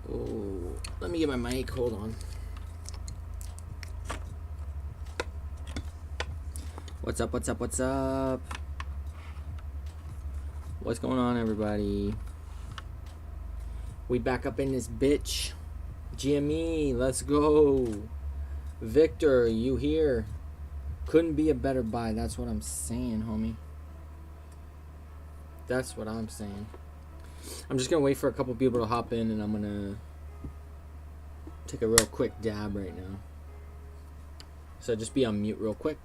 Oh, let me get my mic. Hold on. What's up? What's up? What's up? What's going on, everybody? We back up in this bitch. GME, let's go. Victor, you here? Couldn't be a better buy. That's what I'm saying, homie. That's what I'm saying. I'm just gonna wait for a couple people to hop in, and I'm gonna take a real quick dab right now. So just be on mute real quick.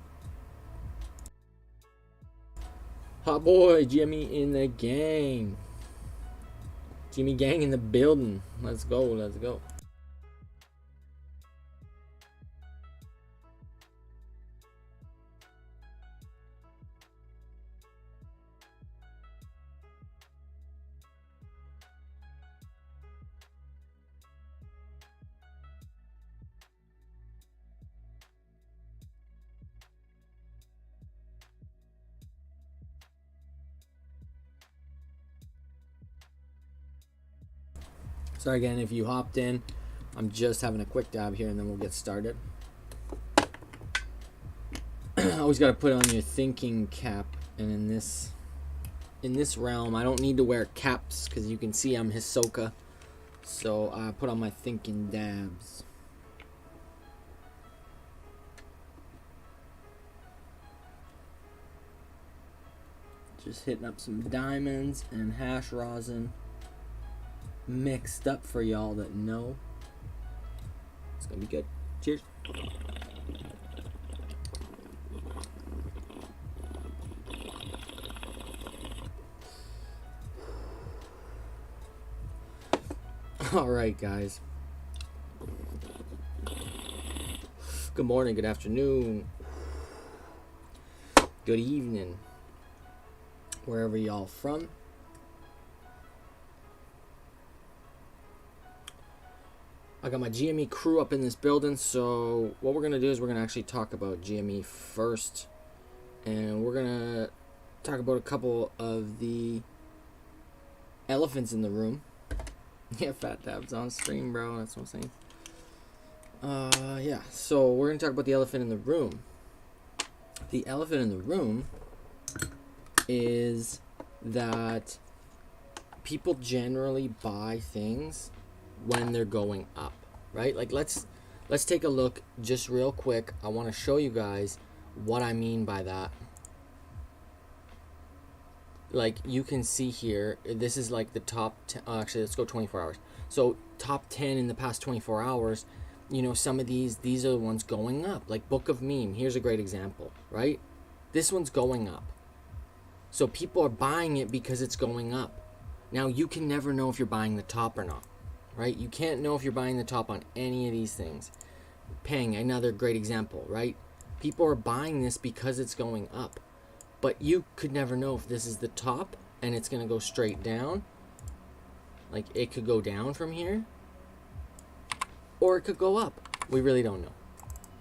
Hot boy, Jimmy in the gang. Jimmy gang in the building. Let's go, let's go. Sorry again if you hopped in. I'm just having a quick dab here and then we'll get started. Always got to put on your thinking cap, and in this realm I don't need to wear caps because you can see I'm Hisoka. So I put on my thinking dabs. Just hitting up some diamonds and hash rosin mixed up for y'all that know. It's gonna be good. Cheers. All right, guys. Good morning, good afternoon, good evening, wherever y'all from. I got my GME crew up in this building, so what we're going to do is we're going to actually talk about GME first, and we're going to talk about a couple of the elephants in the room. Yeah, fat tabs on stream, bro, that's what I'm saying. Yeah, so we're going to talk about the elephant in the room. The elephant in the room is that people generally buy things when they're going up, right? Like let's take a look just real quick. I want to show you guys what I mean by that. Like you can see here, this is like the top 10, actually let's go 24 hours. So top 10 in the past 24 hours, you know, some of these are the ones going up. Like Book of Meme, here's a great example, right? This one's going up. So people are buying it because it's going up. Now you can never know if you're buying the top or not. Right? You can't know if you're buying the top on any of these things. Peng, another great example, right? People are buying this because it's going up. But you could never know if this is the top and it's going to go straight down. Like it could go down from here. Or it could go up. We really don't know.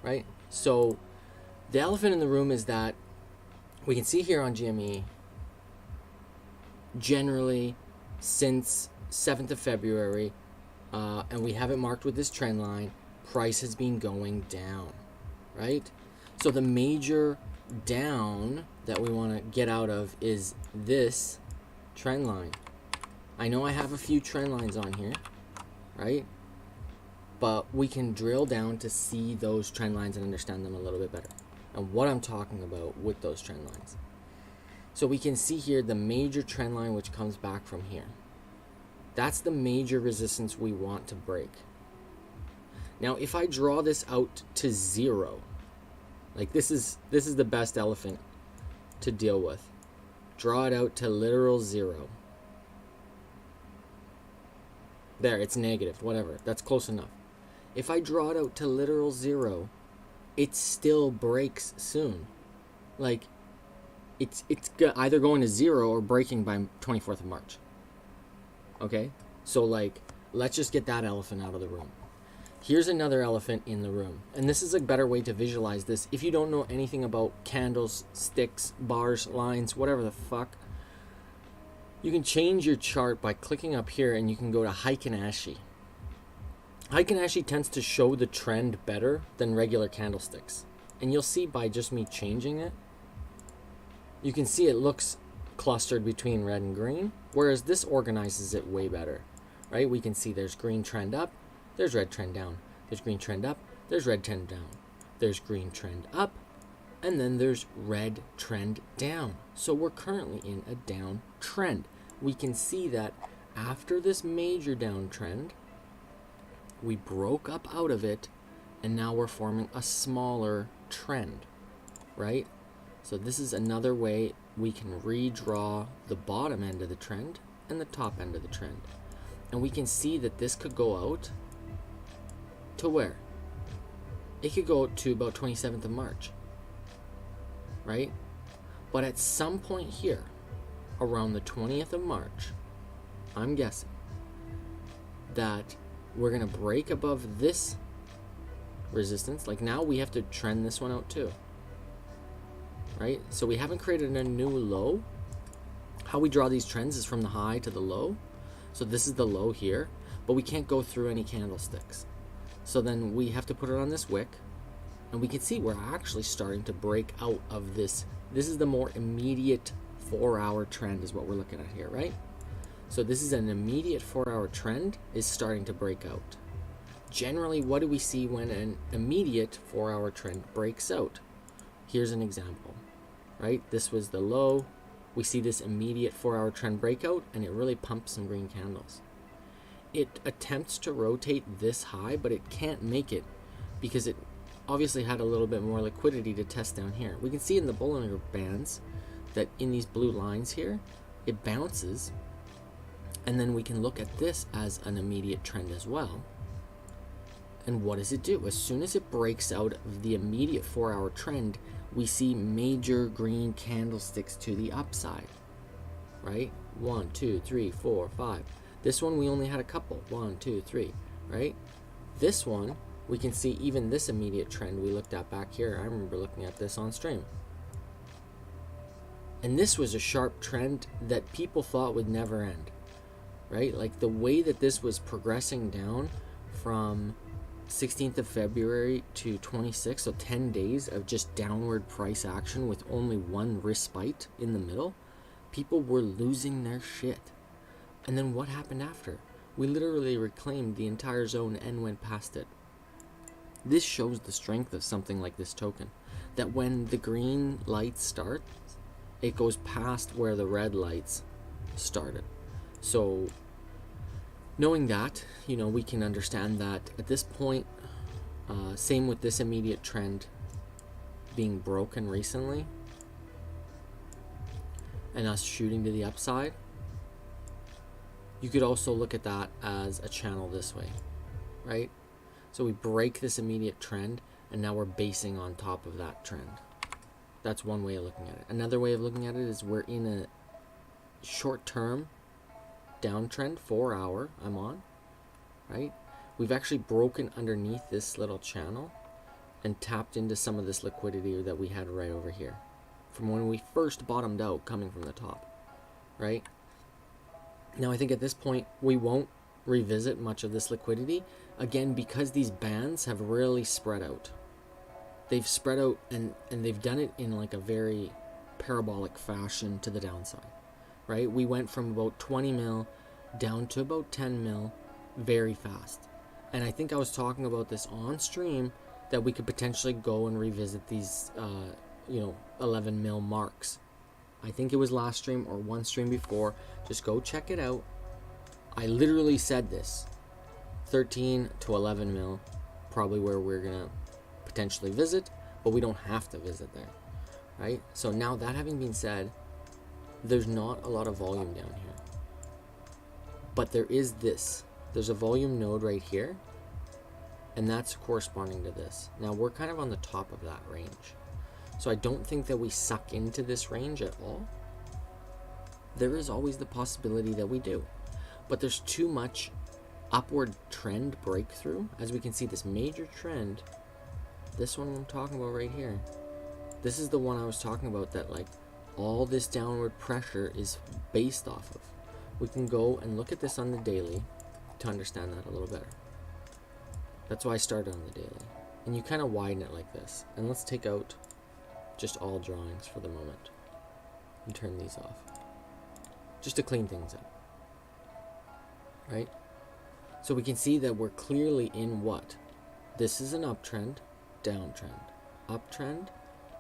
Right? So the elephant in the room is that we can see here on GME, generally since 7th of February, and we have it marked with this trend line, price has been going down, right? So the major down that we want to get out of is this trend line. I know I have a few trend lines on here, right? But we can drill down to see those trend lines and understand them a little bit better and what I'm talking about with those trend lines. So we can see here the major trend line which comes back from here. That's the major resistance we want to break. Now, if I draw this out to 0, like this is the best elephant to deal with. Draw it out to literal 0. There, it's negative, whatever. That's close enough. If I draw it out to literal 0, it still breaks soon. Like, it's either going to 0 or breaking by 24th of March. Okay? So, like, let's just get that elephant out of the room. Here's another elephant in the room. And this is a better way to visualize this. If you don't know anything about candles, sticks, bars, lines, whatever the fuck, you can change your chart by clicking up here, and you can go to Heiken Ashi. Heiken Ashi tends to show the trend better than regular candlesticks. And you'll see by just me changing it, you can see it looks clustered between red and green, whereas this organizes it way better, right? We can see there's green trend up, there's red trend down, there's green trend up, there's red trend down, there's green trend up, and then there's red trend down. So we're currently in a down trend. We can see that after this major downtrend, we broke up out of it, and now we're forming a smaller trend, right? So this is another way we can redraw the bottom end of the trend and the top end of the trend. And we can see that this could go out to where? It could go out to about 27th of March, right? But at some point here, around the 20th of March, I'm guessing that we're going to break above this resistance. Like, now we have to trend this one out too, right? So we haven't created a new low. How we draw these trends is from the high to the low. So this is the low here, but we can't go through any candlesticks. So then we have to put it on this wick, and we can see we're actually starting to break out of this. This is the more immediate 4-hour trend is what we're looking at here, right? So this is an immediate 4-hour trend is starting to break out. Generally, what do we see when an immediate 4-hour trend breaks out? Here's an example, right? This was the low. We see this immediate 4-hour trend breakout, and it really pumps some green candles. It attempts to rotate this high, but it can't make it because it obviously had a little bit more liquidity to test down here. We can see in the Bollinger Bands that in these blue lines here, it bounces, and then we can look at this as an immediate trend as well. And what does it do? As soon as it breaks out of the immediate 4-hour trend, we see major green candlesticks to the upside, right? 1, 2, 3, 4, 5. This one we only had a couple. 1, 2, 3, right? This one, we can see even this immediate trend we looked at back here. I remember looking at this on stream. And this was a sharp trend that people thought would never end, right? Like the way that this was progressing down from 16th of February to 26th, so 10 days of just downward price action with only one respite in the middle, people were losing their shit. And then what happened after? We literally reclaimed the entire zone and went past it. This shows the strength of something like this token, that when the green lights start, it goes past where the red lights started. So knowing that, you know, we can understand that at this point, same with this immediate trend being broken recently and us shooting to the upside, you could also look at that as a channel this way, right? So we break this immediate trend, and now we're basing on top of that trend. That's one way of looking at it. Another way of looking at it is we're in a short-term downtrend, 4-hour I'm on, right? We've actually broken underneath this little channel and tapped into some of this liquidity that we had right over here from when we first bottomed out coming from the top, right? Now I think at this point we won't revisit much of this liquidity again because these bands have really spread out. They've spread out and they've done it in like a very parabolic fashion to the downside, right? We went from about 20 mil down to about 10 mil very fast. And I think I was talking about this on stream that we could potentially go and revisit these 11 mil marks. I think it was last stream or one stream before. Just go check it out. I literally said this. 13 to 11 mil probably where we're gonna potentially visit, but we don't have to visit there, right? So now that having been said, there's not a lot of volume down here, but there is this. There's a volume node right here, and that's corresponding to this. Now we're kind of on the top of that range, so I don't think that we suck into this range at all. There is always the possibility that we do, but there's too much upward trend breakthrough. As we can see, this major trend, this one I'm talking about right here, this is the one I was talking about, that like all this downward pressure is based off of. We can go and look at this on the daily to understand that a little better. That's why I started on the daily, and you kind of widen it like this. And let's take out just all drawings for the moment and turn these off, just to clean things up, right? So we can see that we're clearly in what? This is an uptrend, downtrend, uptrend,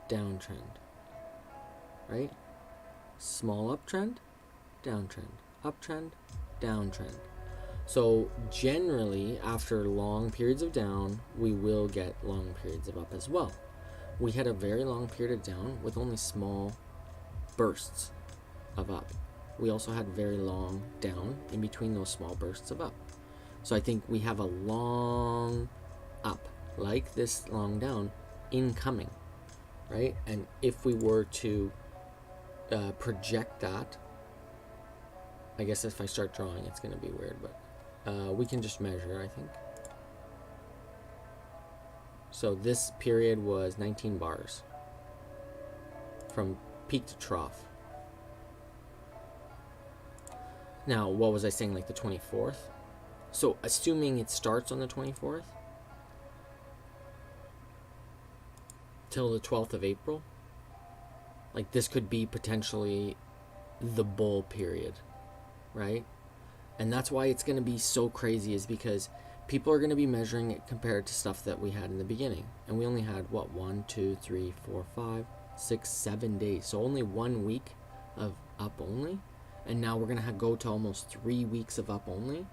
downtrend, right? Small uptrend, downtrend, uptrend, downtrend. So generally, after long periods of down, we will get long periods of up as well. We had a very long period of down with only small bursts of up. We also had very long down in between those small bursts of up. So I think we have a long up, like this long down, incoming, right? And if we were to project that, I guess if I start drawing, it's going to be weird, but we can just measure, I think. So this period was 19 bars from peak to trough. Now, what was I saying, like the 24th? So assuming it starts on the 24th till the 12th of April, like this could be potentially the bull period, right? And that's why it's going to be so crazy, is because people are going to be measuring it compared to stuff that we had in the beginning. And we only had, what, 1, 2, 3, 4, 5, 6, 7 days. So only 1 week of up only. And now we're going to go to almost 3 weeks of up only.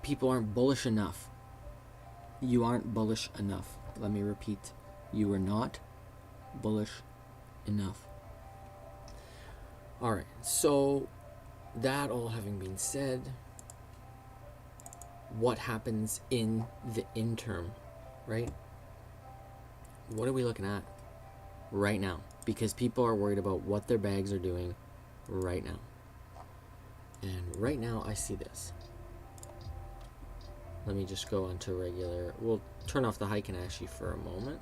People aren't bullish enough. You aren't bullish enough. Let me repeat. You are not bullish enough. All right. So that all having been said, what happens in the interim, right? What are we looking at right now? Because people are worried about what their bags are doing right now. And right now I see this. Let me just go onto regular. We'll turn off the Heiken Ashi for a moment.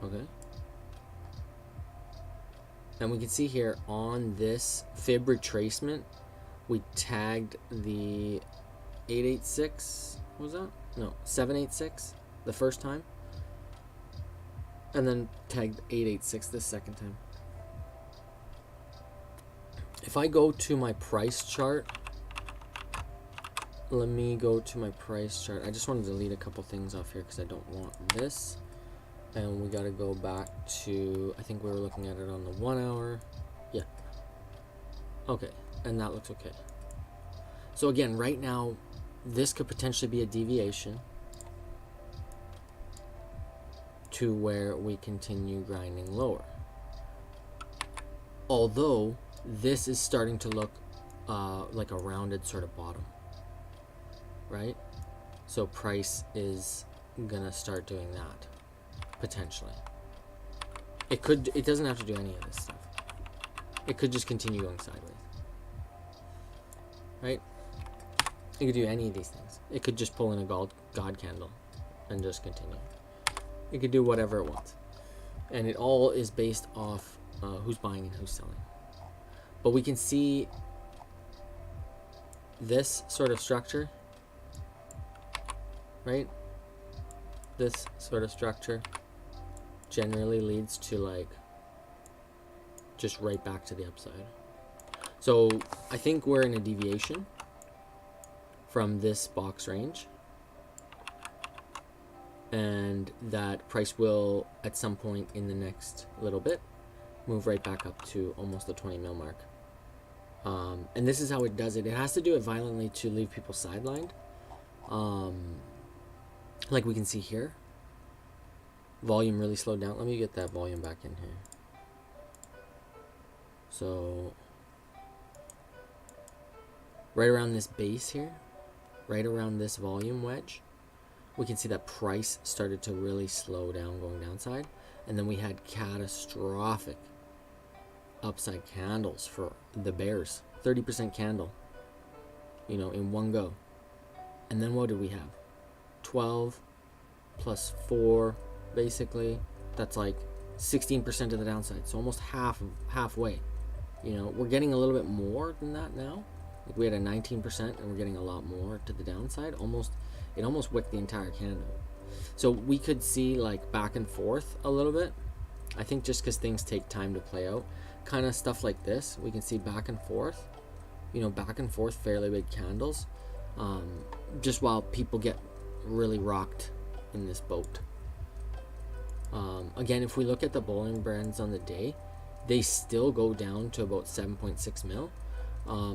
Okay. And we can see here on this fib retracement, we tagged the 886. What was that? No, 786 the first time. And then tagged 886 the second time. If I go to my price chart, let me go to my price chart. I just want to delete a couple things off here because I don't want this. And we got to go back to, I think we were looking at it on the 1 hour. Yeah. Okay. And that looks okay. So again, right now, this could potentially be a deviation to where we continue grinding lower. Although this is starting to look like a rounded sort of bottom, right? So price is gonna start doing that potentially. It doesn't have to do any of this stuff. It could just continue going sideways, right? It could do any of these things. It could just pull in a God candle and just continue. It could do whatever it wants, and it all is based off who's buying and who's selling. But we can see this sort of structure, right? This sort of structure generally leads to like just right back to the upside. So I think we're in a deviation from this box range, and that price will at some point in the next little bit move right back up to almost the 20 mil mark And this is how it does it. It has to do it violently to leave people sidelined. Like we can see here, volume really slowed down. Let me get that volume back in here. So right around this base here, right around this volume wedge, we can see that price started to really slow down going downside. And then we had catastrophic upside candles for the bears, 30% candle, you know, in one go. And then what did we have? 12 plus 4, basically. That's like 16% of the downside. So almost halfway. You know, we're getting a little bit more than that now. Like we had a 19% and we're getting a lot more to the downside. It almost wicked the entire candle. So we could see like back and forth a little bit. I think just because things take time to play out. Kind of stuff like this, we can see back and forth. You know, back and forth, fairly big candles. Just while people get really rocked in this boat. Again, if we look at the Bollinger Bands on the day, they still go down to about 7.6 mil.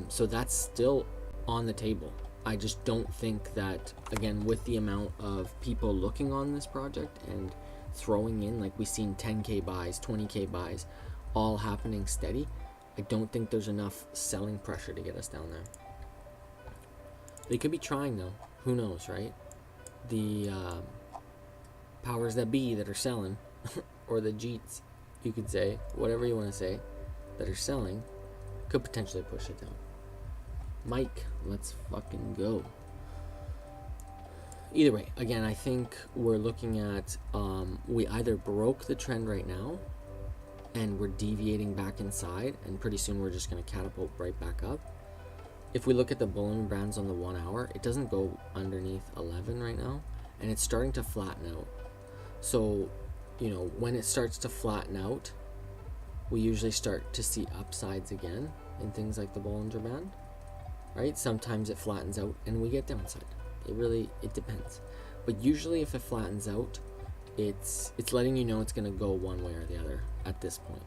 So that's still on the table. I just don't think that, again, with the amount of people looking on this project and throwing in, like we've seen 10K buys, 20K buys, all happening steady, I don't think there's enough selling pressure to get us down there. They could be trying though. Who knows, right? The powers that be that are selling, or the Jeets, you could say, whatever you want to say, that are selling, could potentially push it down. Mike, let's fucking go. Either way, again, I think we're looking at, we either broke the trend right now, and we're deviating back inside, and pretty soon we're just going to catapult right back up. If we look at the Bollinger Bands on the 1 hour, it doesn't go underneath 11 right now, and it's starting to flatten out. So, you know, when it starts to flatten out, we usually start to see upsides again in things like the Bollinger Band, right? Sometimes it flattens out and we get downside. It depends. But usually if it flattens out, it's letting you know it's going to go one way or the other at this point.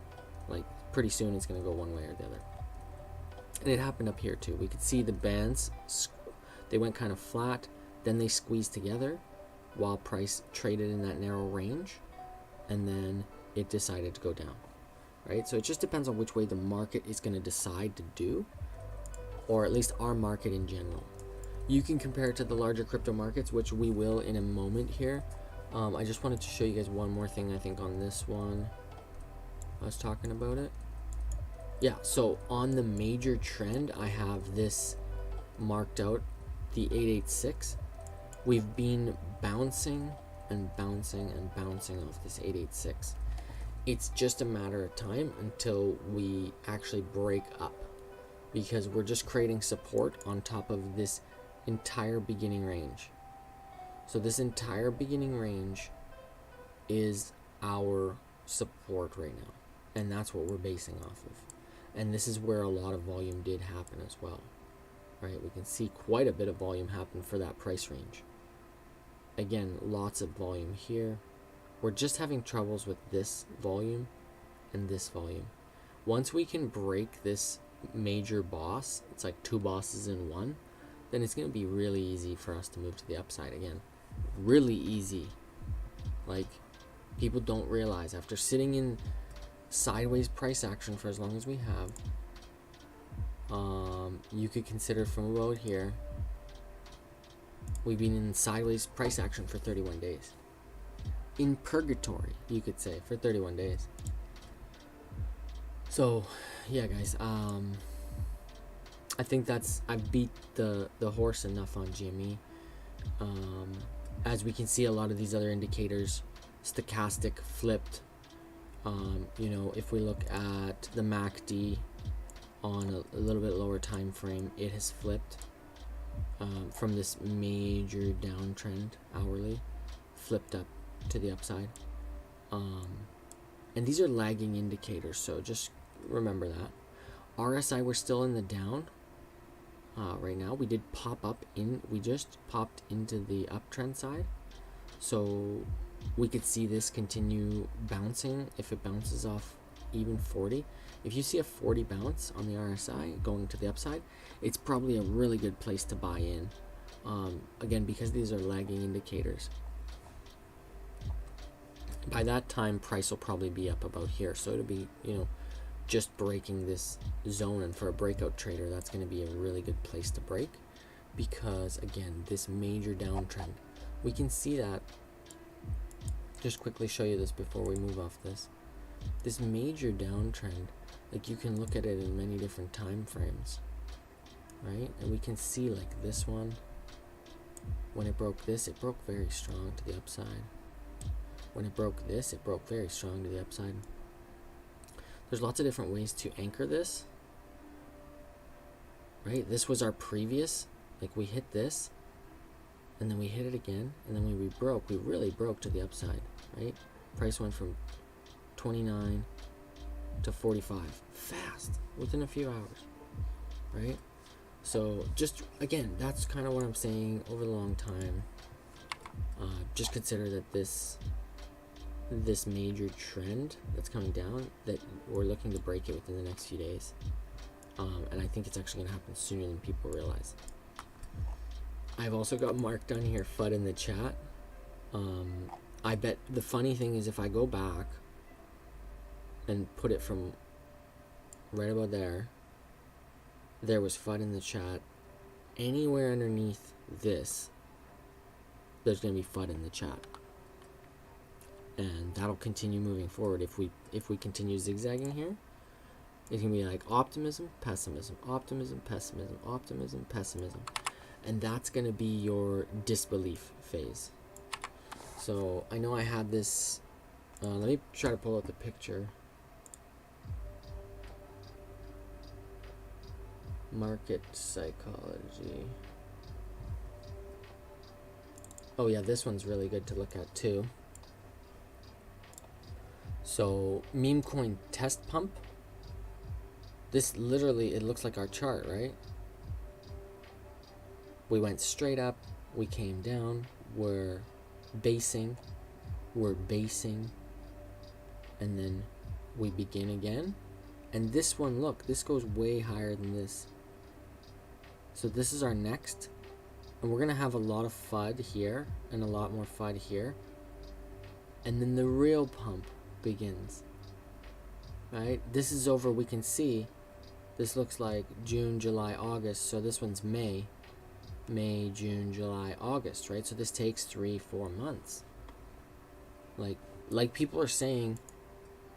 Like pretty soon it's going to go one way or the other. And it happened up here too. We could see the bands, they went kind of flat, then they squeezed together while price traded in that narrow range, and then it decided to go down, right? So it just depends on which way the market is going to decide to do, or at least our market in general. You can compare it to the larger crypto markets, which we will in a moment here. I just wanted to show you guys one more thing, I think, on this one. I was talking about it. Yeah, so on the major trend, I have this marked out, the 886. We've been bouncing and bouncing and bouncing off this 886. It's just a matter of time until we actually break up, because we're just creating support on top of this entire beginning range. So this entire beginning range is our support right now, and that's what we're basing off of. And this is where a lot of volume did happen as well, right? We can see quite a bit of volume happen for that price range. Again, lots of volume here. We're just having troubles with this volume and this volume. Once we can break this major boss, it's like two bosses in one, then it's going to be really easy for us to move to the upside again. Really easy. Like, people don't realize, after sitting in sideways price action for as long as we have, you could consider from about here, we've been in sideways price action for 31 days. In purgatory, you could say, for 31 days. So, yeah, guys, I think I've beat the horse enough on GME. As we can see, a lot of these other indicators, stochastic flipped. You know, if we look at the MACD on a little bit lower time frame, it has flipped from this major downtrend hourly, flipped up to the upside. And these are lagging indicators, so just remember that. RSI, we're still in the down right now. We did pop up we just popped into the uptrend side, so we could see this continue bouncing. If it bounces off even 40, If you see a 40 bounce on the RSI going to the upside, it's probably a really good place to buy in. Again, because these are lagging indicators. By that time, price will probably be up about here. So it'll be, you know, just breaking this zone. And for a breakout trader, that's going to be a really good place to break. Because, again, this major downtrend, we can see that. Just quickly show you this before we move off this. This major downtrend, like you can look at it in many different time frames, right? And we can see like this one, when it broke this, it broke very strong to the upside. When it broke this, it broke very strong to the upside. There's lots of different ways to anchor this, right? This was our previous, like we hit this, and then we hit it again, and then we really broke to the upside, right? Price went from 29 to 45 fast within a few hours, right? So just again, that's kind of what I'm saying over the long time. Just consider that this major trend that's coming down, that we're looking to break it within the next few days, and I think it's actually going to happen sooner than people realize. I've also got Mark down here, FUD in the chat. I bet the funny thing is if I go back and put it from right about there, there was FUD in the chat. Anywhere underneath this, there's going to be FUD in the chat. And that'll continue moving forward. If we continue zigzagging here, it's going to be like optimism, pessimism, optimism, pessimism, optimism, pessimism. And that's going to be your disbelief phase. So I know I had this, let me try to pull out the picture. Market psychology. Oh yeah, this one's really good to look at too. So meme coin test pump. This literally, it looks like our chart, right? We went straight up, we came down, we're basing, and then we begin again. And this one, look, this goes way higher than this. So this is our next, and we're gonna have a lot of FUD here and a lot more FUD here, and then the real pump begins, right? This is over. We can see this looks like June, July, August. So this one's May, June, July, August, right? So this takes 3-4 months. Like people are saying,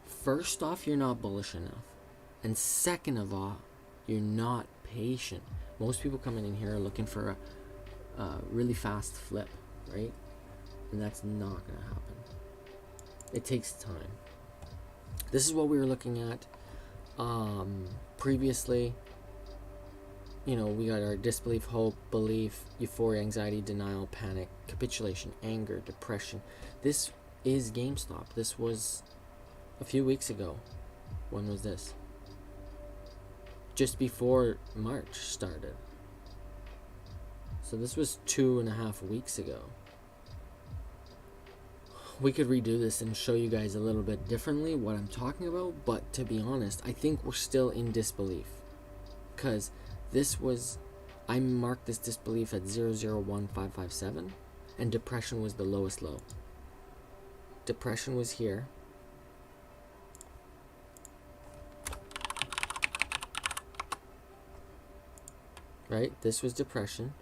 first off, you're not bullish enough, and second of all, you're not patient. Most people coming in here are looking for a really fast flip, right? And that's not gonna happen. It takes time. This is what we were looking at previously. You know, we got our disbelief, hope, belief, euphoria, anxiety, denial, panic, capitulation, anger, depression. This is GameStop. This was a few weeks ago. When was this? Just before March started. So this was 2.5 weeks ago. We could redo this and show you guys a little bit differently what I'm talking about, but to be honest, I think we're still in disbelief. Because this was, I marked this disbelief at 001557, and depression was the lowest low. Depression was here. Right? This was depression.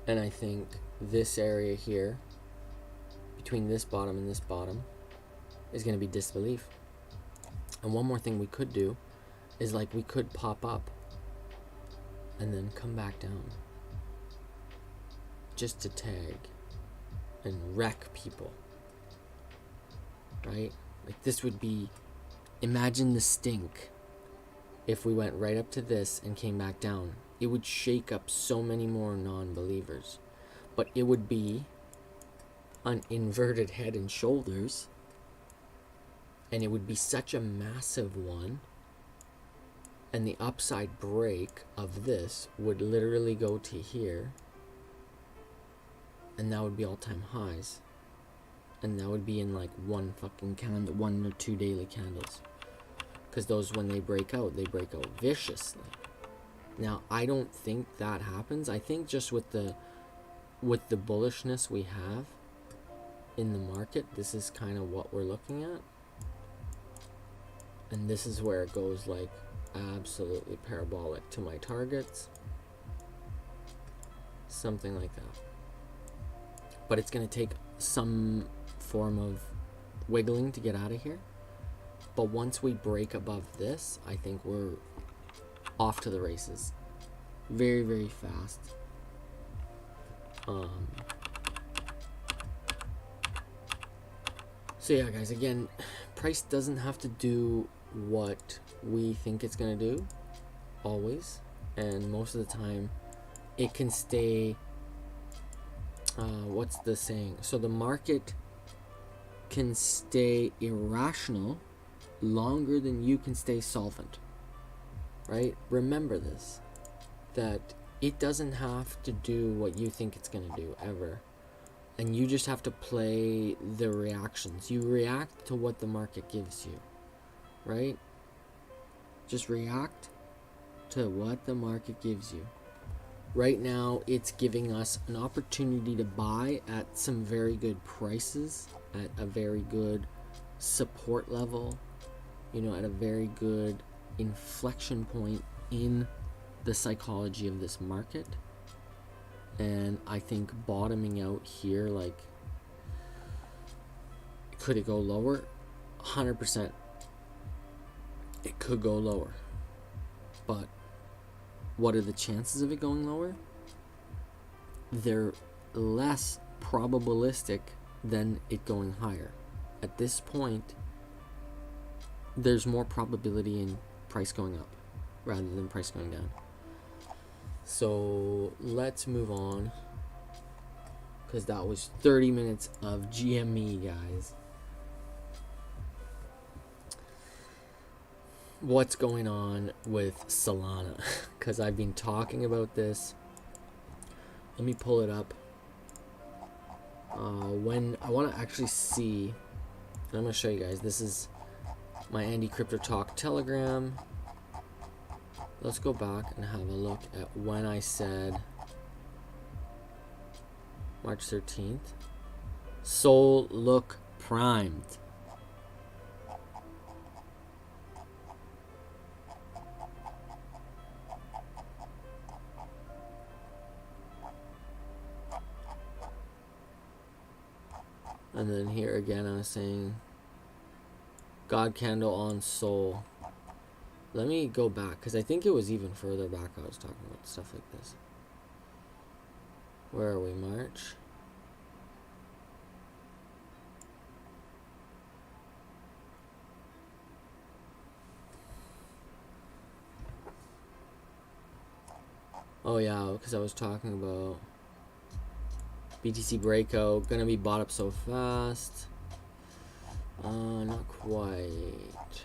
And I think this area here, between this bottom and this bottom, is going to be disbelief. And one more thing we could do is like we could pop up and then come back down. Just to tag and wreck people. Right? Like this would be, imagine the stink. If we went right up to this and came back down, it would shake up so many more non-believers. But it would be an inverted head and shoulders, and it would be such a massive one, and the upside break of this would literally go to here, and that would be all-time highs. And that would be in like one fucking candle, 1 or 2 daily candles. Because those, when they break out viciously. Now, I don't think that happens. I think just with the bullishness we have in the market, this is kind of what we're looking at. And this is where it goes like absolutely parabolic to my targets. Something like that. But it's going to take some form of wiggling to get out of here. But once we break above this, I think we're off to the races. Very, very fast. So yeah, guys, again, price doesn't have to do what we think it's going to do, always. And most of the time, it can stay, what's the saying? So the market can stay irrational longer than you can stay solvent, right? Remember this, that it doesn't have to do what you think it's going to do, ever. And you just have to play the reactions. You react to what the market gives you, right? Just react to what the market gives you. Right now, it's giving us an opportunity to buy at some very good prices, at a very good support level, you know, at a very good inflection point in the psychology of this market. And I think bottoming out here, like, could it go lower? 100%. It could go lower. But what are the chances of it going lower? They're less probabilistic than it going higher. At this point, there's more probability in price going up rather than price going down. So let's move on, because that was 30 minutes of GME, guys. What's going on with Solana? Because I've been talking about this. Let me pull it up. When I want to actually see, I'm going to show you guys. This is my Andy Crypto Talk Telegram. Let's go back and have a look at when I said March 13th. Sol look primed. And then here again I was saying God candle on Sol. Let me go back, because I think it was even further back I was talking about stuff like this. Where are we? March? Oh yeah, because I was talking about BTC breakout, gonna be bought up so fast. Not quite.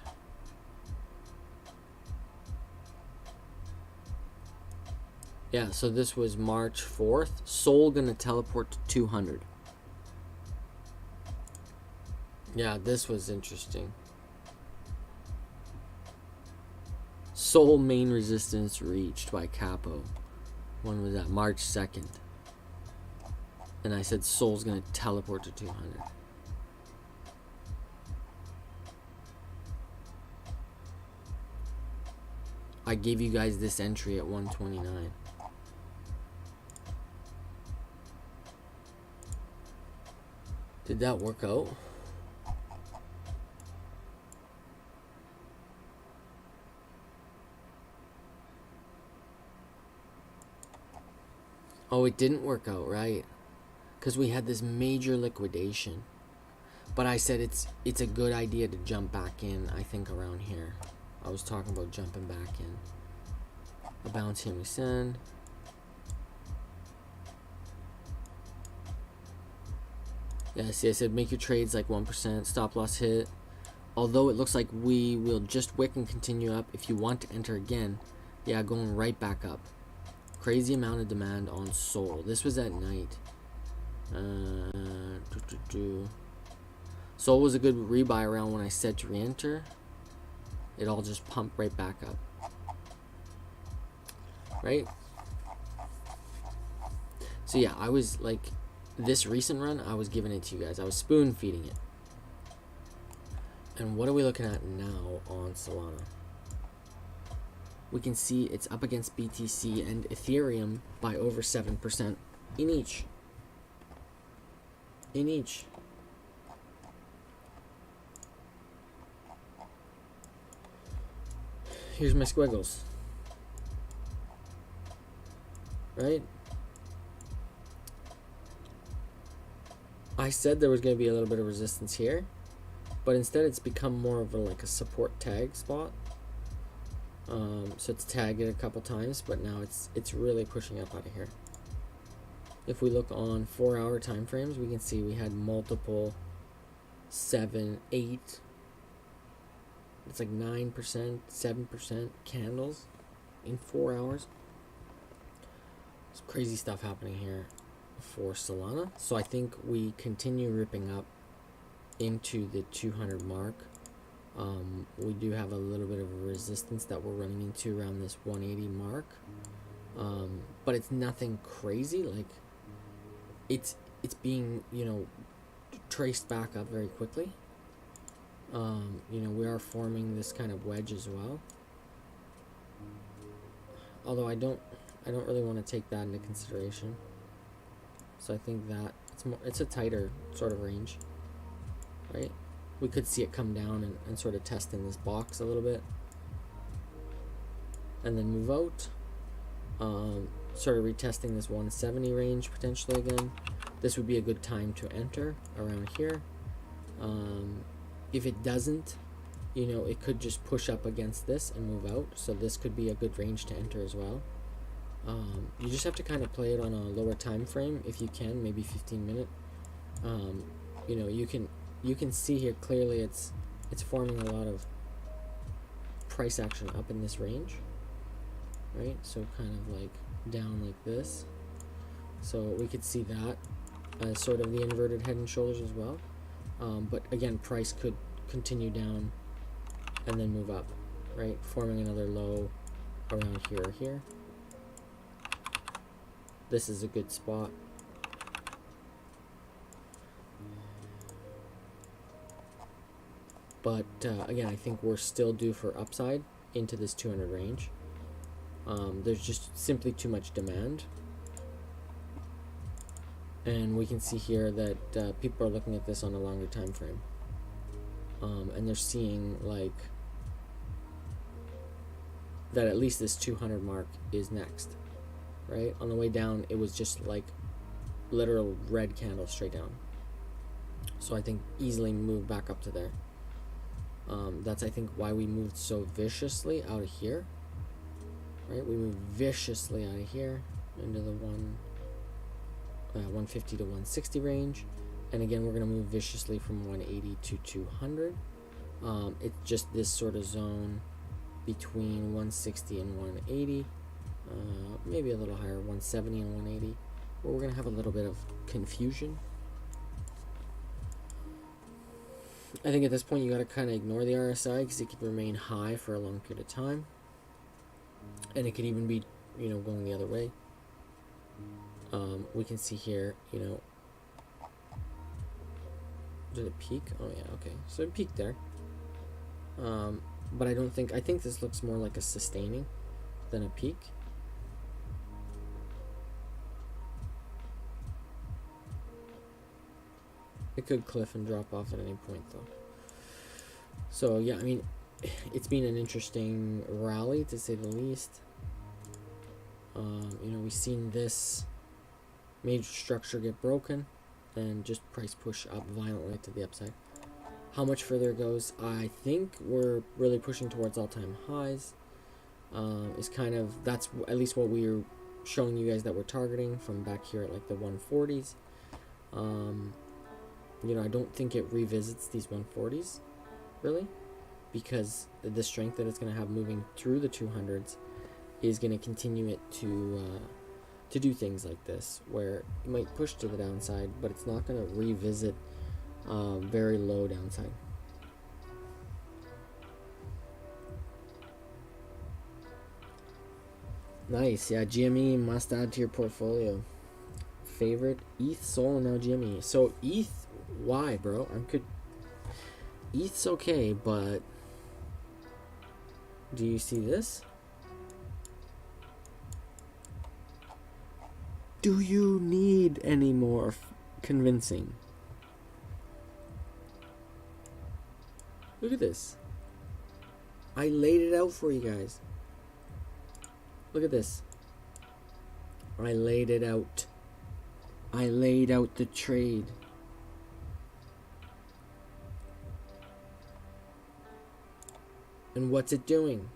Yeah, so this was March 4th. Sol gonna teleport to 200. Yeah, this was interesting. Sol main resistance reached by Capo. When was that? March 2nd. And I said Sol's gonna teleport to 200. I gave you guys this entry at 129. Did that work out? Oh, it didn't work out, right? Because we had this major liquidation. But I said it's a good idea to jump back in, I think, around here. I was talking about jumping back in. A bounce here we send. Yeah, see, I said make your trades like 1%, stop loss hit. Although it looks like we will just wick and continue up. If you want to enter again, yeah, going right back up. Crazy amount of demand on Sol. This was at night. Sol was a good rebuy around when I said to re-enter. It all just pumped right back up. Right? So yeah, I was like, this recent run, I was giving it to you guys. I was spoon feeding it. And what are we looking at now on Solana? We can see it's up against BTC and Ethereum by over 7% in each. In each. Here's my squiggles. Right? I said there was going to be a little bit of resistance here, but instead it's become more of a support tag spot. So it's tagged it a couple times, but now it's really pushing up out of here. If we look on 4-hour time frames, we can see we had multiple 7, 8, it's like 9%, 7% candles in 4 hours. There's crazy stuff happening here for Solana. So I think we continue ripping up into the 200 mark. We do have a little bit of a resistance that we're running into around this 180 mark, but it's nothing crazy. Like it's being, you know, traced back up very quickly. You know, we are forming this kind of wedge as well, although I don't really want to take that into consideration. So I think that it's a tighter sort of range, right? We could see it come down and sort of test in this box a little bit and then move out, sort of retesting this 170 range potentially again. This would be a good time to enter around here. If it doesn't, you know, it could just push up against this and move out, so this could be a good range to enter as well. You just have to kind of play it on a lower time frame if you can, maybe 15-minute. You know, you can see here clearly it's forming a lot of price action up in this range, right? So kind of like down like this. So we could see that as sort of the inverted head and shoulders as well. But again, price could continue down and then move up, right? Forming another low around here or here. This is a good spot. But again, I think we're still due for upside into this 200 range. There's just simply too much demand. And we can see here that people are looking at this on a longer time frame. And they're seeing like that at least this 200 mark is next, right? On the way down, it was just like literal red candle straight down. So I think easily move back up to there. That's I think why we moved so viciously out of here, right? We moved viciously out of here into the 150 to 160 range, and again we're going to move viciously from 180 to 200. It's just this sort of zone between 160 and 180, maybe a little higher, 170 and 180, where we're going to have a little bit of confusion. I think at this point you got to kind of ignore the RSI because it could remain high for a long period of time, and it could even be, you know, going the other way. We can see here, you know, did it peak? Oh yeah, okay, so it peaked there. But I think this looks more like a sustaining than a peak. It could cliff and drop off at any point though. So yeah, I mean, it's been an interesting rally to say the least. You know, we've seen this major structure get broken and just price push up violently to the upside. How much further it goes, I think we're really pushing towards all-time highs. Is kind of, that's at least what we're showing you guys that we're targeting from back here at like the 140s. You know, I don't think it revisits these 140s really, because the strength that it's going to have moving through the 200s is going to continue it to do things like this, where it might push to the downside, but it's not going to revisit very low downside. Nice, yeah. GME must add to your portfolio. Favorite ETH, Sol, and now GME. So ETH, why, bro? ETH's okay, but do you see this? Do you need any more convincing? Look at this. I laid it out for you guys. Look at this. I laid it out. I laid out the trade. And what's it doing?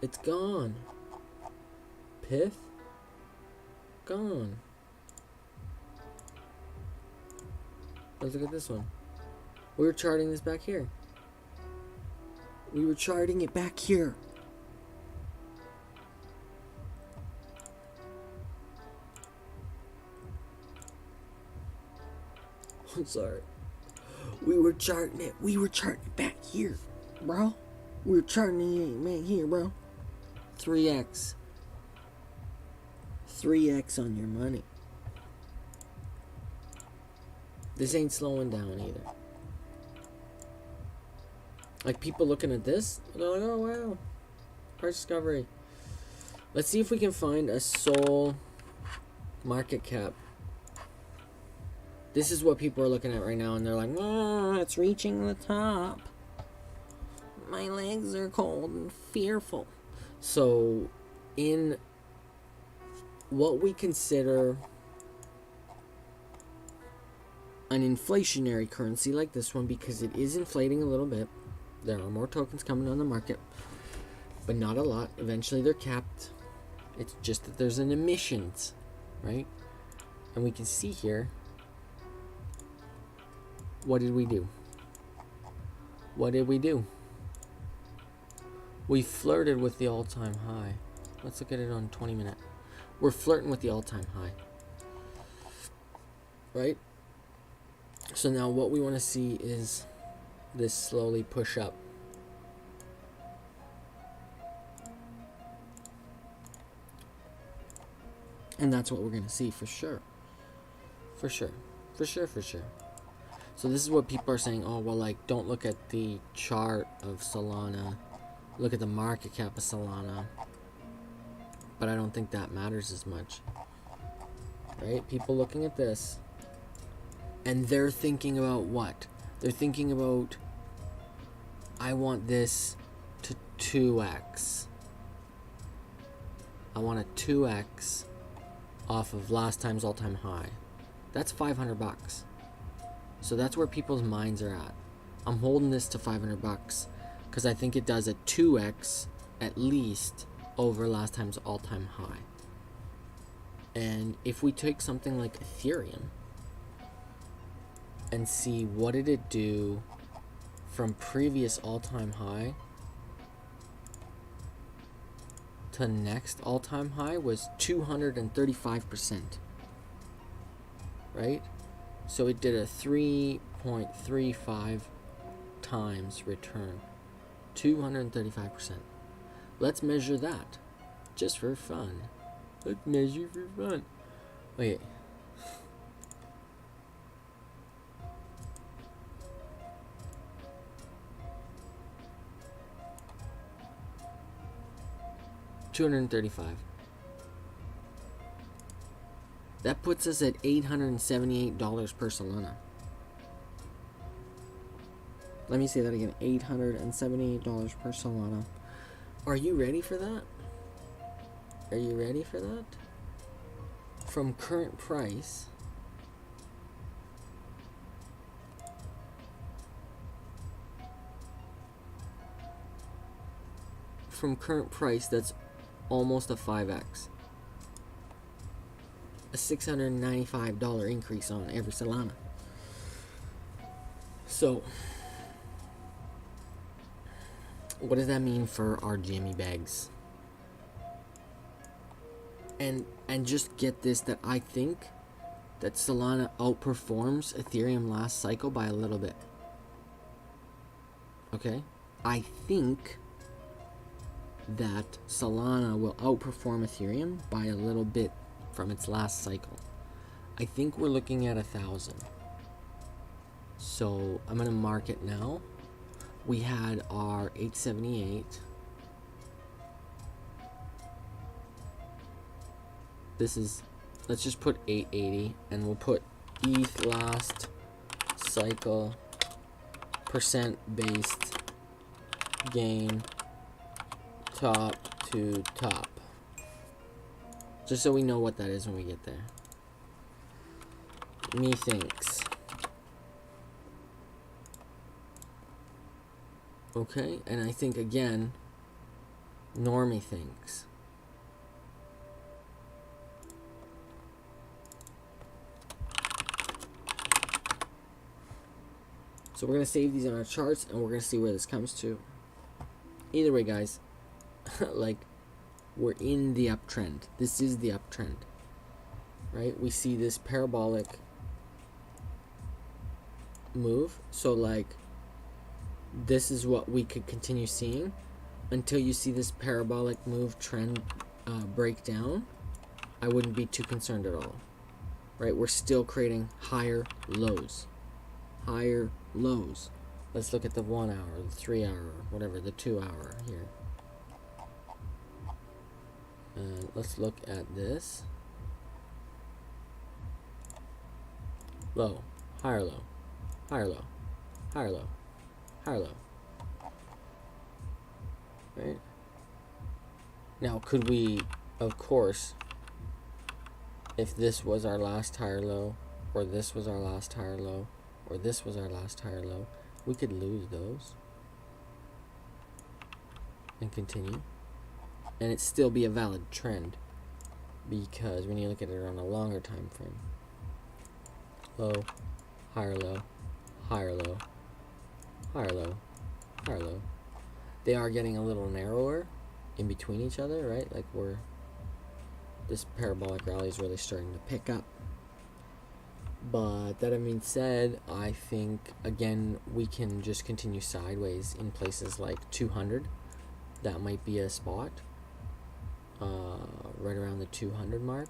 It's gone. Pith? Gone. Let's look at this one. We were charting this back here. We were charting it back here. I'm sorry. We were charting it. We were charting it back here, bro. We were charting it back here, bro. 3x. 3x on your money. This ain't slowing down either. Like, people looking at this, they're like, oh wow, price discovery. Let's see if we can find a Sol market cap. This is what people are looking at right now, and they're like, oh, it's reaching the top. My legs are cold and fearful. So, in what we consider an inflationary currency like this one, because it is inflating a little bit, there are more tokens coming on the market, but not a lot. Eventually they're capped. It's just that there's an emissions, right? And we can see here, what did we do? What did we do? We flirted with the all-time high. Let's look at it on 20 minute. We're flirting with the all-time high, right? So now what we want to see is this slowly push up. And that's what we're going to see for sure. For sure. For sure, for sure. So this is what people are saying, oh, well, like, don't look at the chart of Solana. Look at the market cap of Solana. But I don't think that matters as much. Right? People looking at this. And they're thinking about what? They're thinking about, I want this to 2x. I want a 2x off of last time's all-time high. That's $500. So that's where people's minds are at. I'm holding this to $500 because I think it does a 2x at least over last time's all-time high. And if we take something like Ethereum and see what did it do from previous all-time high to next all-time high was 235%. Right? So it did a 3.35 times return. 235%. Let's measure that. Just for fun. Let's measure for fun. Wait. $235. That puts us at $878 per Solana. Let me say that again. $878 per Solana. Are you ready for that? Are you ready for that? From current price, that's almost a 5x. A $695 increase on every Solana. So, what does that mean for our GME bags? And just get this, that I think that Solana outperforms Ethereum last cycle by a little bit. Okay? I think that Solana will outperform Ethereum by a little bit from its last cycle. I think we're looking at 1,000. So I'm gonna mark it now. We had our 878. This is, let's just put 880, and we'll put ETH last cycle percent based gain top to top, just so we know what that is when we get there. Methinks. Okay, and I think again, Normie thinks. So we're going to save these on our charts, and we're going to see where this comes to. Either way, guys, like, we're in the uptrend. This is the uptrend, right? We see this parabolic move. So, like, this is what we could continue seeing until you see this parabolic move trend break down. I wouldn't be too concerned at all, right? We're still creating higher lows. Higher lows. Let's look at the 1 hour, the 3 hour, whatever, the 2 hour here. And let's look at this. Low, higher low, higher low, higher low, higher low. Right? Now, could we, of course, if this was our last higher low, or this was our last higher low, or this was our last higher low, we could lose those and continue, and it still be a valid trend, because when you look at it on a longer time frame, low, higher low, higher low, higher low, higher low, they are getting a little narrower in between each other, right? Like this parabolic rally is really starting to pick up. But that being said, I think, again, we can just continue sideways in places like 200. That might be a spot right around the 200 mark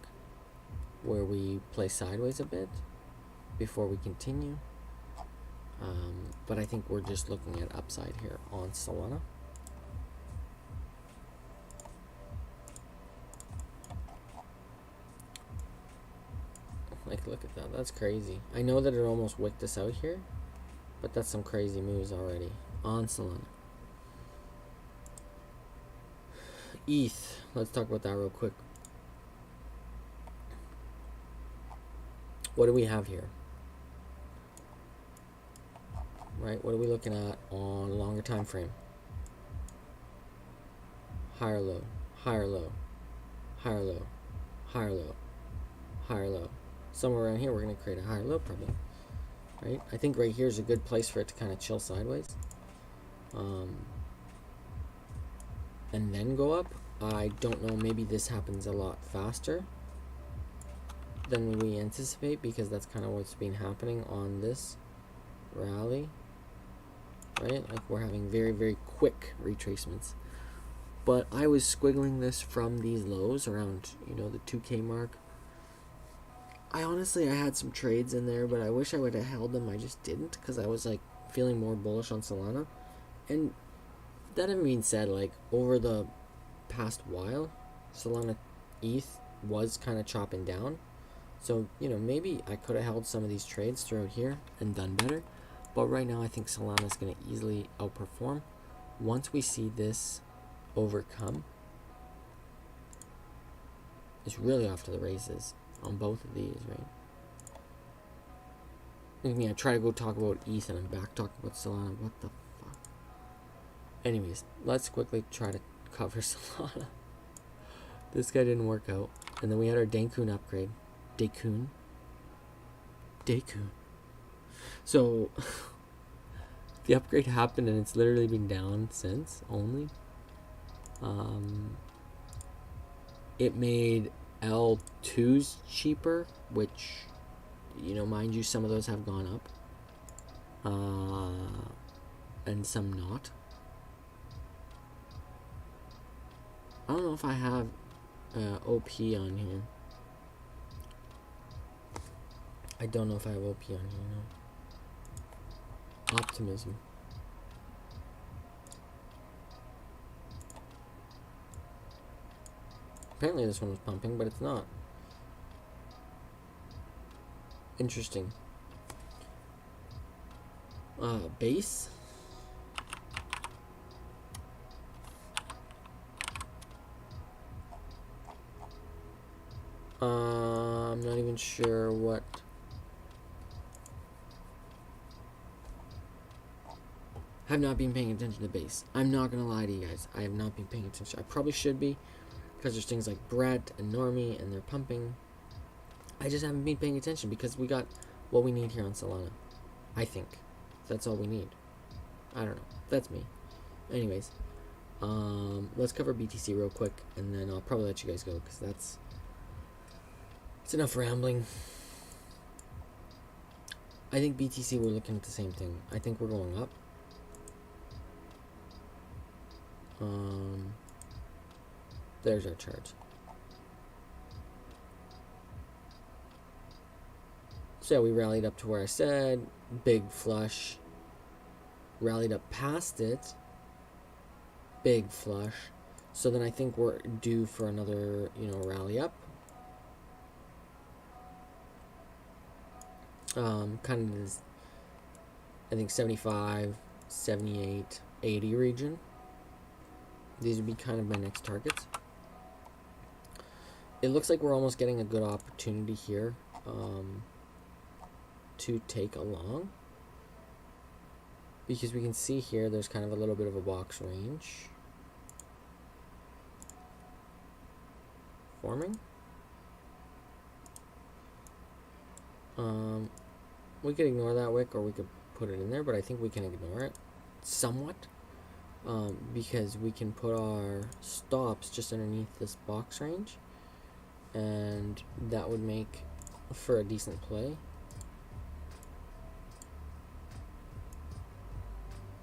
where we play sideways a bit before we continue. But I think we're just looking at upside here on Solana. Like, look at that. That's crazy. I know that it almost wicked us out here, but that's some crazy moves already on Solana. ETH. Let's talk about that real quick. What do we have here? Right? What are we looking at on a longer time frame? Higher low, higher low, higher low, higher low, higher low. Somewhere around here, we're going to create a higher low probably, right? I think right here is a good place for it to kind of chill sideways, and then go up. I don't know, maybe this happens a lot faster than we anticipate, because that's kind of what's been happening on this rally, right? Like, we're having very, very quick retracements. But I was squiggling this from these lows around, you know, the 2K mark. I had some trades in there, but I wish I would have held them. I just didn't, because I was like feeling more bullish on Solana. And that being said, like, over the past while, Solana ETH was kind of chopping down. So, you know, maybe I could have held some of these trades throughout here and done better. But right now, I think Solana is going to easily outperform. Once we see this overcome, it's really off to the races on both of these, right? I mean, I try to go talk about ETH and I'm back talking about Solana. What the fuck? Anyways, let's quickly try to cover Solana. This guy didn't work out. And then we had our Daikun upgrade. Daikun. So, the upgrade happened and it's literally been down since, only. It made L2s cheaper, which you know, mind you, some of those have gone up, and some not. I don't know if I have OP on here. I don't know if I have OP on here, no. Optimism. Apparently this one was pumping, but it's not. Interesting. Base. I'm not even sure what. Have not been paying attention to base. I'm not gonna lie to you guys. I have not been paying attention. I probably should be, because there's things like Brett and Normie and they're pumping. I just haven't been paying attention because we got what we need here on Solana. I think that's all we need. I don't know. That's me. Anyways, let's cover BTC real quick, and then I'll probably let you guys go because it's enough rambling. I think BTC, we're looking at the same thing. I think we're going up. There's our chart. So we rallied up to where I said, big flush, rallied up past it, big flush. So then I think we're due for another, you know, rally up. Kind of this, I think 75, 78, 80 region. These would be kind of my next targets. It looks like we're almost getting a good opportunity here to take along, because we can see here there's kind of a little bit of a box range forming. We could ignore that wick, or we could put it in there, but I think we can ignore it somewhat, because we can put our stops just underneath this box range, and that would make for a decent play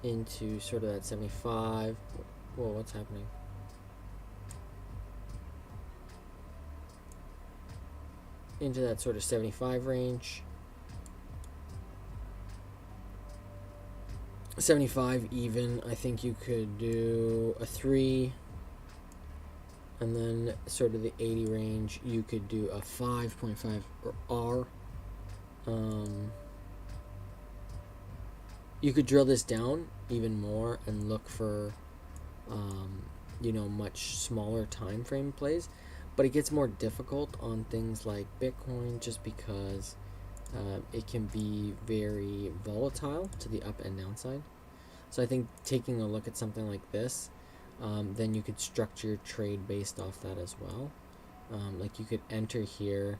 into sort of that 75. Whoa, what's happening? Into that sort of 75 range. 75 even, I think you could do a 3, and then sort of the 80 range, you could do a 5.5 or R. You could drill this down even more and look for, you know, much smaller time frame plays, but it gets more difficult on things like Bitcoin just because it can be very volatile to the up and downside. So I think taking a look at something like this, then you could structure your trade based off that as well. Like you could enter here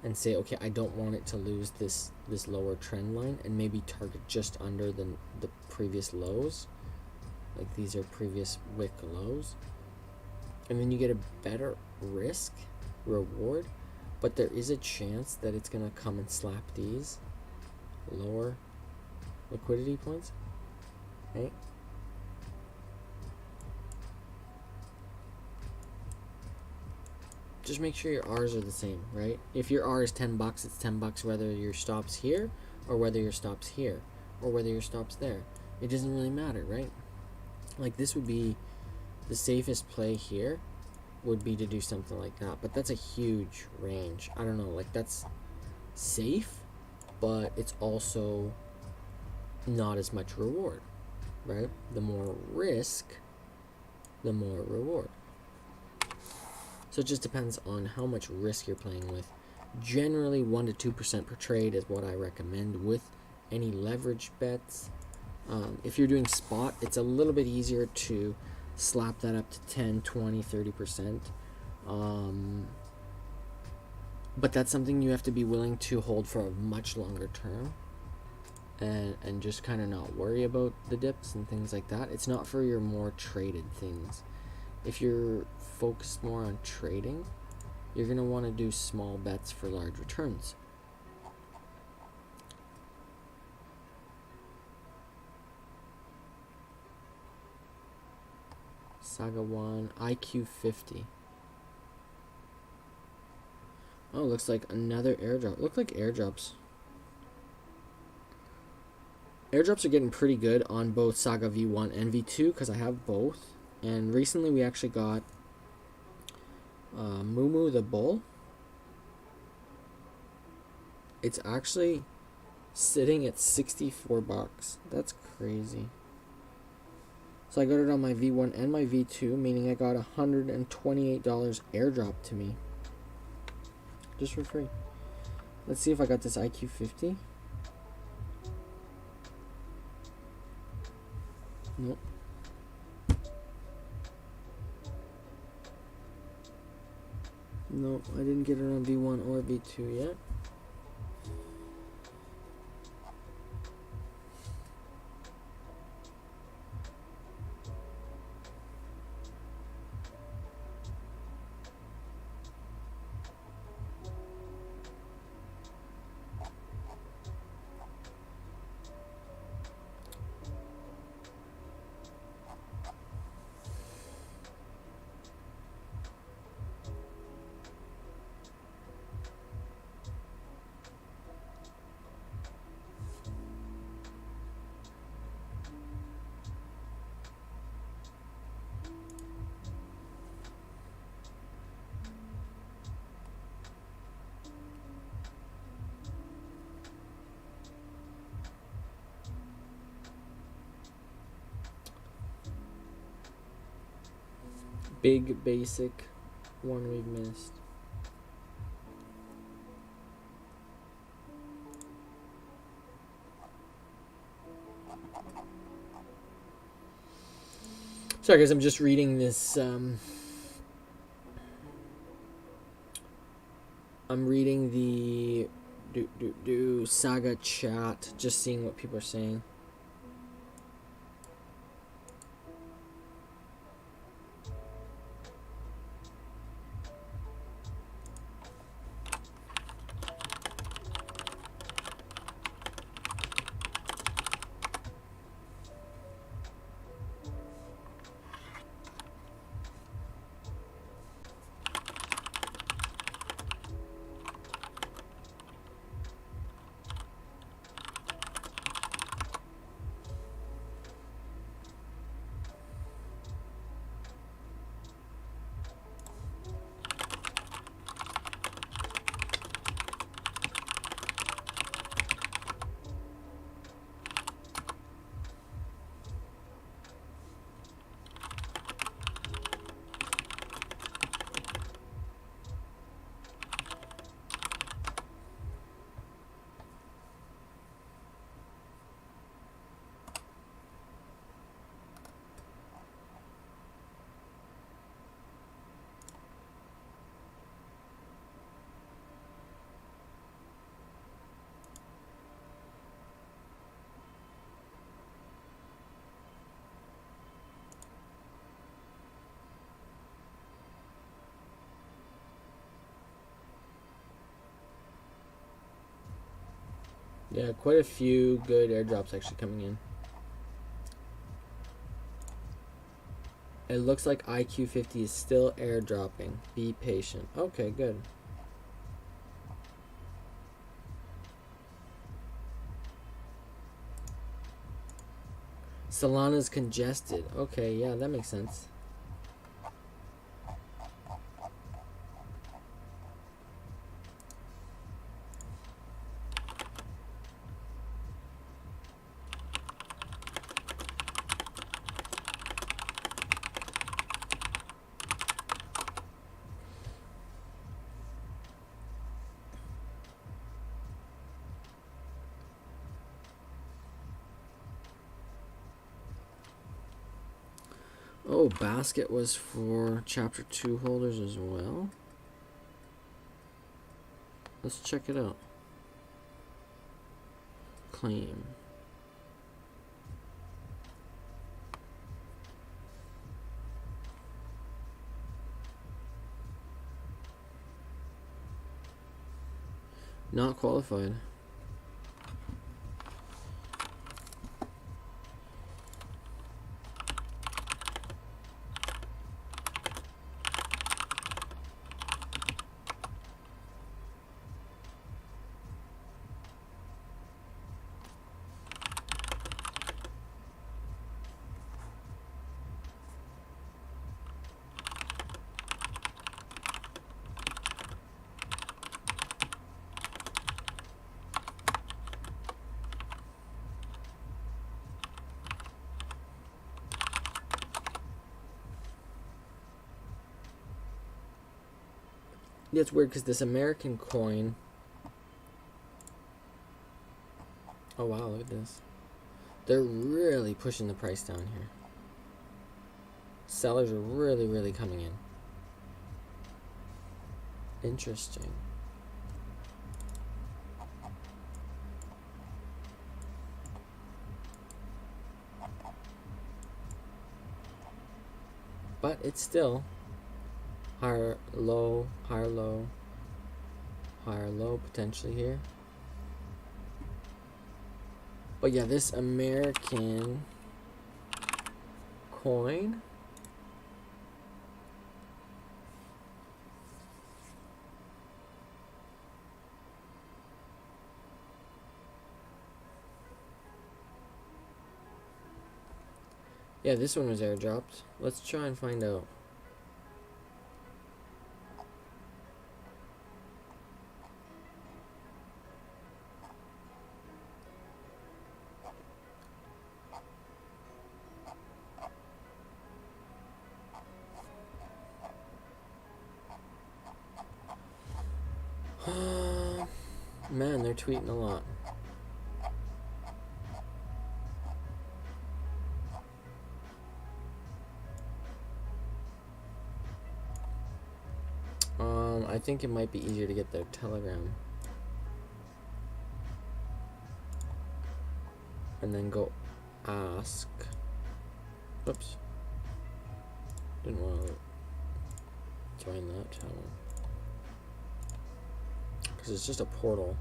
and say, okay, I don't want it to lose this lower trend line, and maybe target just under the previous lows. Like these are previous wick lows. And then you get a better risk reward, but there is a chance that it's going to come and slap these lower liquidity points, right? Just make sure your R's are the same, right? If your R is $10, it's $10 whether your stop's here or whether your stop's here or whether your stop's there. It doesn't really matter, right? Like this would be the safest play here would be to do something like that, but that's a huge range. I don't know, like that's safe, but it's also not as much reward, right? The more risk, the more reward. So it just depends on how much risk you're playing with. Generally 1 to 2% per trade is what I recommend with any leverage bets. If you're doing spot, it's a little bit easier to slap that up to 10, 20, 30%. But that's something you have to be willing to hold for a much longer term, and just kind of not worry about the dips and things like that. It's not for your more traded things. If you're focused more on trading, you're going to want to do small bets for large returns. Saga 1, IQ 50. Oh, looks like another airdrop. Look like airdrops. Airdrops are getting pretty good on both Saga V1 and V2 because I have both. And recently we actually got Moo the Bull. It's actually sitting at 64 bucks. That's crazy. So I got it on my V1 and my V2, meaning I got $128 airdrop to me. Just for free. Let's see if I got this IQ 50. Nope. No, I didn't get it on V1 or V2 yet. Big basic one we've missed. Sorry guys, I'm just reading this I'm reading the Saga chat, just seeing what people are saying. Yeah, quite a few good airdrops actually coming in. It looks like IQ 50 is still airdropping. Be patient. Okay, good. Solana's congested. Okay, yeah, that makes sense. Oh, basket was for chapter 2 holders as well. Let's check it out. Claim. Not qualified. Yeah, it's weird because this American coin. Oh wow, look at this. They're really pushing the price down here. Sellers are really coming in. Interesting. But it's still higher low, higher low, higher low potentially here. But yeah, this American coin. Yeah, this one was airdropped. Let's try and find out. Man, they're tweeting a lot. I think it might be easier to get their Telegram. And then go ask. Oops. Didn't want to join that channel. Because it's just a portal.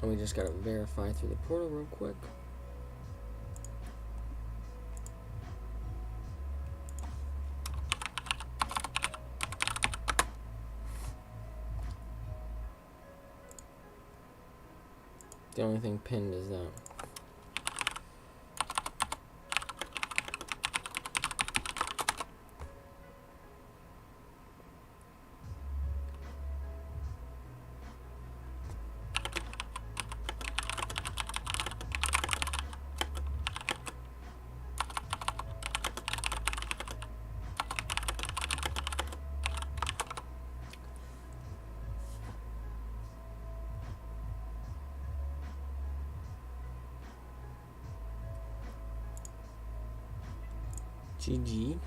And we just gotta verify through the portal real quick. The only thing pinned is that. GG.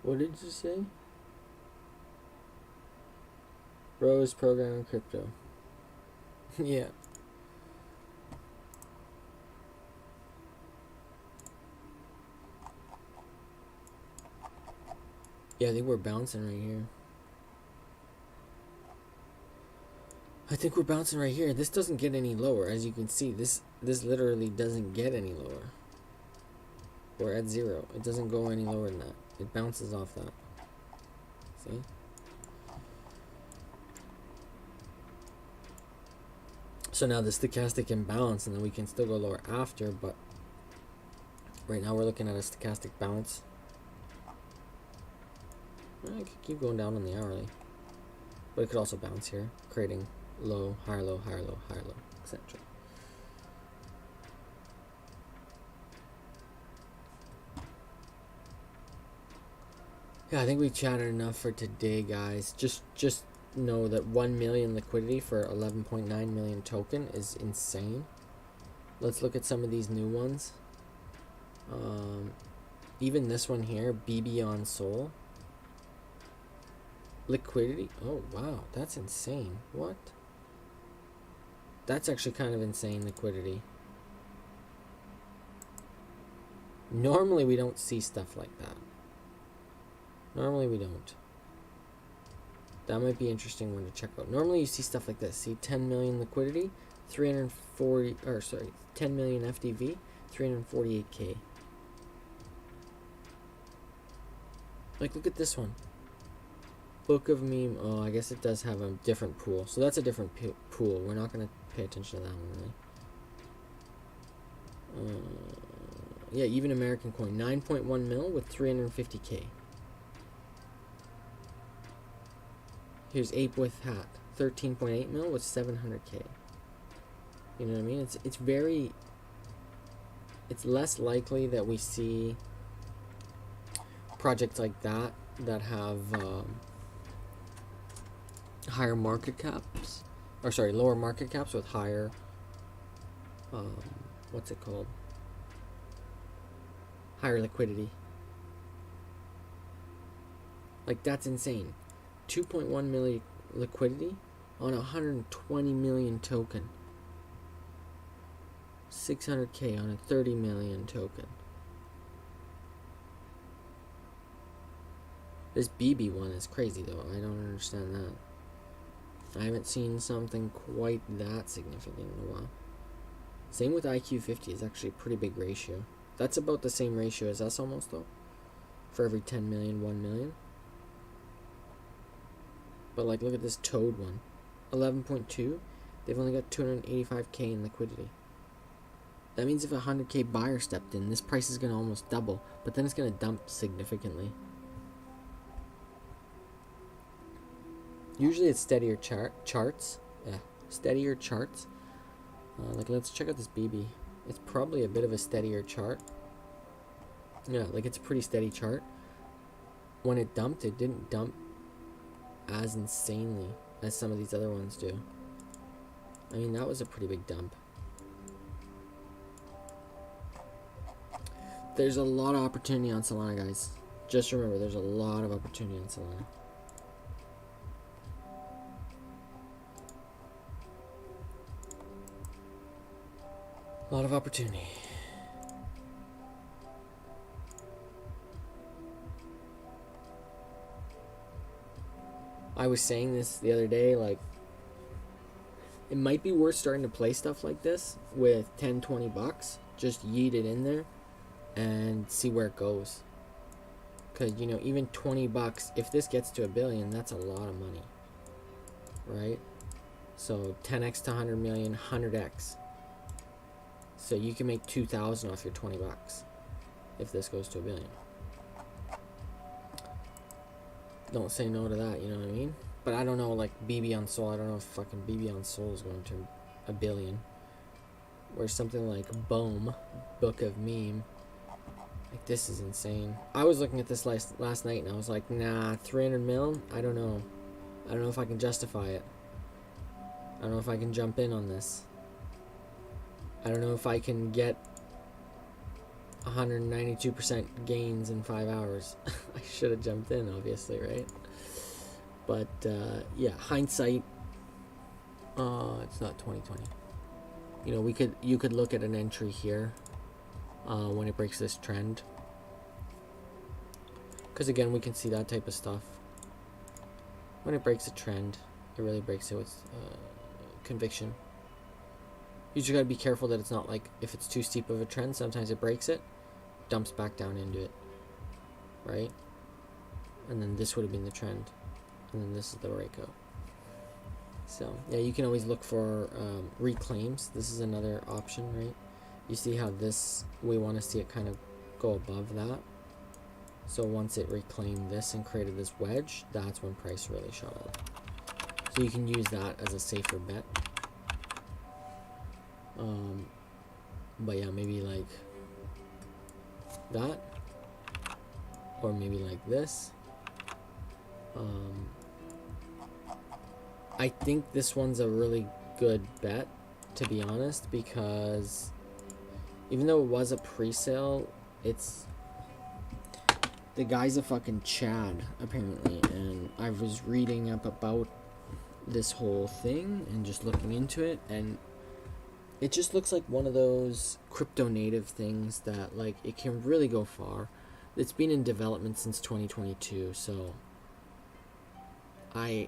What did you say? Rose programming crypto. Yeah. Yeah, they were bouncing right here. I think we're bouncing right here. This doesn't get any lower. As you can see, this literally doesn't get any lower. We're at 0. It doesn't go any lower than that. It bounces off that. See? So now the stochastic imbalance, and then we can still go lower after, but right now we're looking at a stochastic bounce. I could keep going down on the hourly, but it could also bounce here, creating low, higher low, higher low, higher low, etc. Yeah, I think we chatted enough for today, guys. Just know that 1 million liquidity for 11.9 million token is insane. Let's look at some of these new ones. Even this one here, BB on Sol. Liquidity. Oh, wow. That's insane. What? That's actually kind of insane liquidity. Normally we don't see stuff like that. Normally we don't. That might be interesting one to check out. Normally you see stuff like this. See 10 million liquidity, 10 million FDV, 348k. Like, look at this one. Book of Meme. Oh, I guess it does have a different pool. So that's a different pool. We're not going to pay attention to that one, really. Yeah, even American coin. 9.1 mil with 350k. Here's Ape with Hat. 13.8 mil with 700k. You know what I mean? It's very... It's less likely that we see projects like that have higher market caps, or sorry, lower market caps with higher what's it called, higher liquidity. Like, that's insane. 2.1 million liquidity on 120 million token, 600k on a 30 million token. This BB one is crazy though. I don't understand that. I haven't seen something quite that significant in a while. Same with IQ50. It's actually a pretty big ratio. That's about the same ratio as us almost though. For every 10 million, 1 million. But like, look at this Toad one. 11.2. They've only got 285k in liquidity. That means if a 100k buyer stepped in, this price is going to almost double. But then it's going to dump significantly. Usually it's steadier charts. Yeah, steadier charts. Like, let's check out this BB. It's probably a bit of a steadier chart. Yeah, like, it's a pretty steady chart. When it dumped, it didn't dump as insanely as some of these other ones do. I mean, that was a pretty big dump. There's a lot of opportunity on Solana, guys. Just remember, there's a lot of opportunity on Solana. A lot of opportunity. I was saying this the other day, like, it might be worth starting to play stuff like this with 10, 20 bucks. Just yeet it in there and see where it goes. Because, you know, even 20 bucks, if this gets to $1 billion, that's a lot of money. Right? So 10x to 100 million, 100x. So you can make 2,000 off your 20 bucks if this goes to $1 billion. Don't say no to that, you know what I mean? But I don't know, like, BB on Sol, I don't know if fucking BB on Sol is going to $1 billion. Where something like Boom, Book of Meme, like, this is insane. I was looking at this last night and I was like, nah, 300 mil? I don't know. I don't know if I can justify it. I don't know if I can jump in on this. I don't know if I can get 192% gains in 5 hours. I should have jumped in, obviously, right? But yeah, hindsight. It's not 2020. You know, you could look at an entry here when it breaks this trend, because again, we can see that type of stuff when it breaks a trend. It really breaks it with conviction. You just gotta be careful that it's not like, if it's too steep of a trend, sometimes it breaks it, dumps back down into it, right? And then this would have been the trend, and then this is the breakout. So yeah, you can always look for reclaims. This is another option, right? You see how this, we want to see it kind of go above that. So once it reclaimed this and created this wedge, that's when price really shot up. So you can use that as a safer bet. But yeah, maybe like that, or maybe like this. I think this one's a really good bet, to be honest, because even though it was a pre-sale, it's, the guy's a fucking Chad apparently, and I was reading up about this whole thing and just looking into it, and it just looks like one of those crypto native things that, like, it can really go far. It's been in development since 2022, so I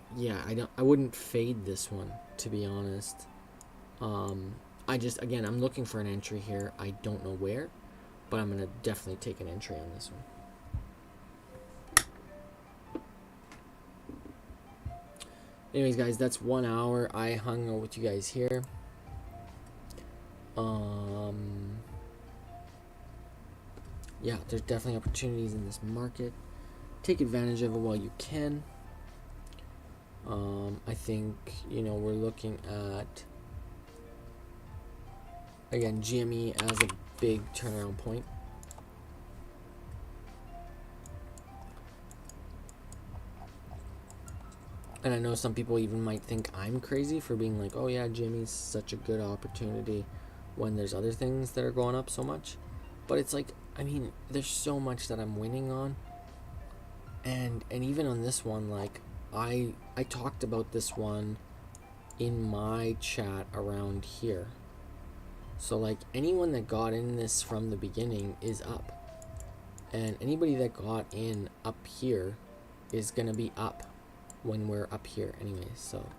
wouldn't fade this one, to be honest. I just, again, I'm looking for an entry here. I don't know where, but I'm gonna definitely take an entry on this one. Anyways, guys, that's 1 hour. I hung out with you guys here. Yeah, there's definitely opportunities in this market. Take advantage of it while you can. I think, you know, we're looking at, again, GME as a big turnaround point. And I know some people even might think I'm crazy for being like, oh yeah, GME's such a good opportunity when there's other things that are going up so much. But it's like, I mean, there's so much that I'm winning on. And even on this one, like, I talked about this one in my chat around here. So like, anyone that got in this from the beginning is up. And anybody that got in up here is going to be up when we're up here anyways. So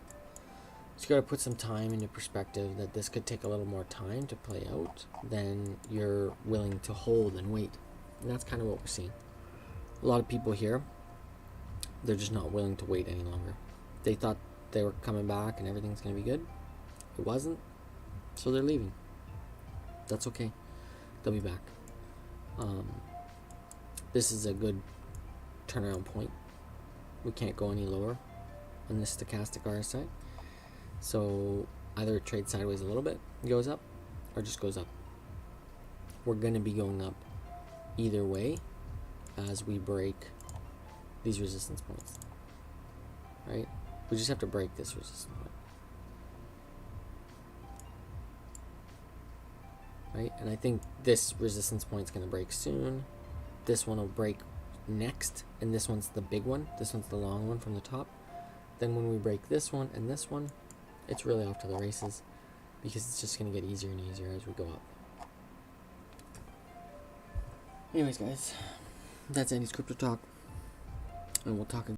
just got to put some time into perspective that this could take a little more time to play out than you're willing to hold and wait. And that's kind of what we're seeing. A lot of people here, they're just not willing to wait any longer. They thought they were coming back and everything's going to be good. It wasn't. So they're leaving. That's okay. They'll be back. This is a good turnaround point. We can't go any lower on this stochastic RSI. So either it trades sideways a little bit, goes up, or just goes up. We're going to be going up either way as we break these resistance points. Right? We just have to break this resistance point. Right? And I think this resistance point is going to break soon. This one will break next, and this one's the big one. This one's the long one from the top. Then when we break this one and this one, it's really off to the races, because it's just going to get easier and easier as we go up. Anyways, guys, that's Andy's Crypto Talk, and we'll talk again.